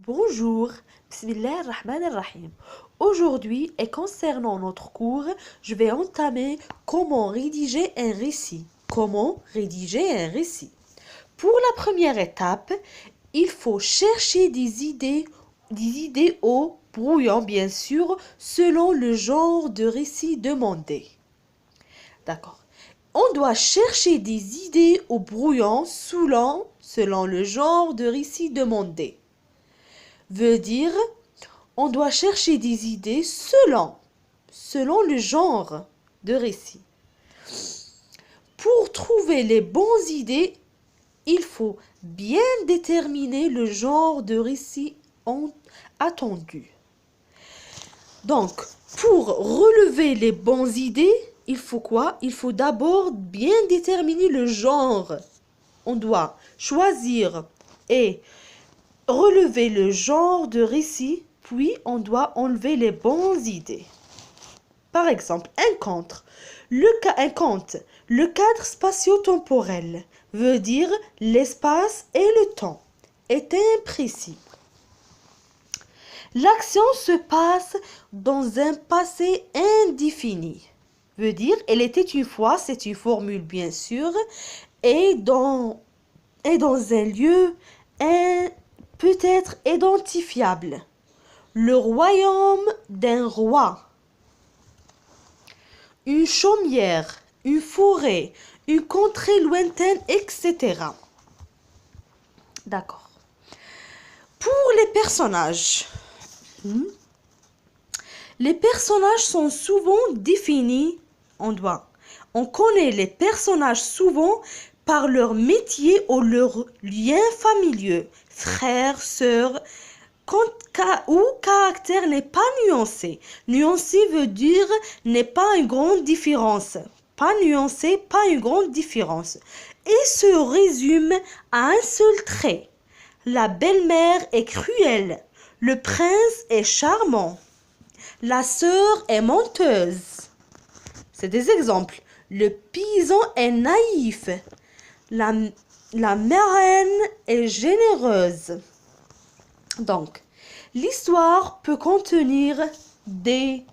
Bonjour, Bismillah ar-Rahman ar-Rahim. Aujourd'hui, et concernant notre cours, je vais entamer comment rédiger un récit. Comment rédiger un récit. Pour la première étape, il faut chercher des idées au brouillon, bien sûr, selon le genre de récit demandé. D'accord. On doit chercher des idées au brouillon selon le genre de récit demandé. Veut dire, on doit chercher des idées selon le genre de récit. Pour trouver les bonnes idées, il faut bien déterminer le genre de récit attendu. Donc, pour relever les bonnes idées, il faut quoi? Il faut d'abord bien déterminer le genre. On doit choisir et relever le genre de récit, puis on doit enlever les bonnes idées. Par exemple, un conte. Un conte. Le cadre spatio-temporel veut dire l'espace et le temps est imprécis. L'action se passe dans un passé indéfini. Veut dire, elle était une fois, c'est une formule bien sûr, et dans un lieu peut-être identifiable. Le royaume d'un roi. Une chaumière, une forêt, une contrée lointaine, etc. D'accord. Pour les personnages. Les personnages sont souvent définis, on connaît les personnages souvent par leur métier ou leur lien familier, frères, sœurs, ou caractère n'est pas nuancé. Nuancé veut dire n'est pas une grande différence. Pas nuancé, pas une grande différence. Et se résume à un seul trait. La belle-mère est cruelle. Le prince est charmant. La sœur est menteuse. C'est des exemples. Le paysan est naïf. La marraine est généreuse. Donc, l'histoire peut contenir des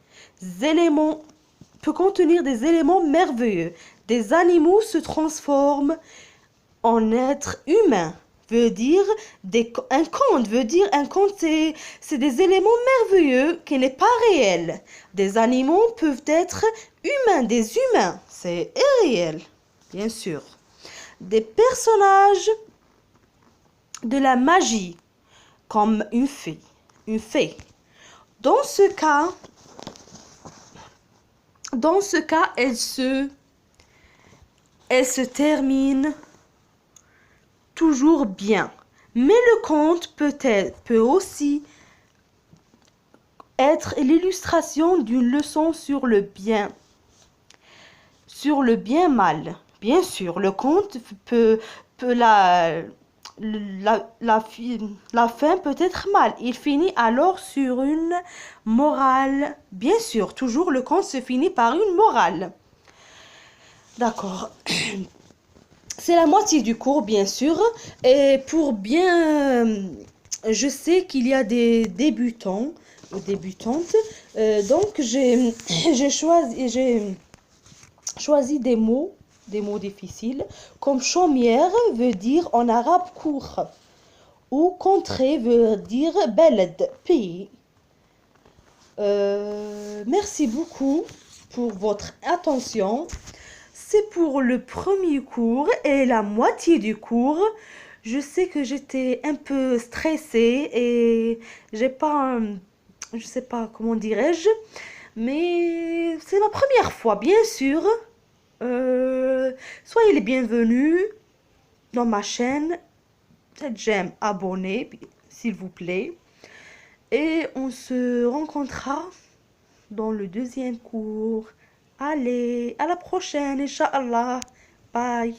éléments merveilleux. Des animaux se transforment en êtres humains. Un conte, c'est des éléments merveilleux qui n'est pas réel. Des animaux peuvent être humains, des humains, c'est irréel, bien sûr. Des personnages de la magie, comme une fée. Dans ce cas, elle se termine toujours bien. Mais le conte peut aussi être l'illustration d'une leçon sur le bien mal. Bien sûr, le conte la fin peut être mal. Il finit alors sur une morale. Bien sûr, toujours le conte se finit par une morale. D'accord. C'est la moitié du cours, bien sûr. Et je sais qu'il y a des débutants ou débutantes. Donc, j'ai choisi des mots difficiles. Comme chaumière veut dire en arabe cour. Ou contrée veut dire beled, pays. Merci beaucoup pour votre attention. C'est pour le premier cours et la moitié du cours. Je sais que j'étais un peu stressée et je sais pas comment dirais-je, mais c'est ma première fois, bien sûr. Soyez les bienvenus dans ma chaîne. J'aime abonner, s'il vous plaît. Et on se rencontrera dans le deuxième cours. Allez, à la prochaine, Inch'Allah. Bye.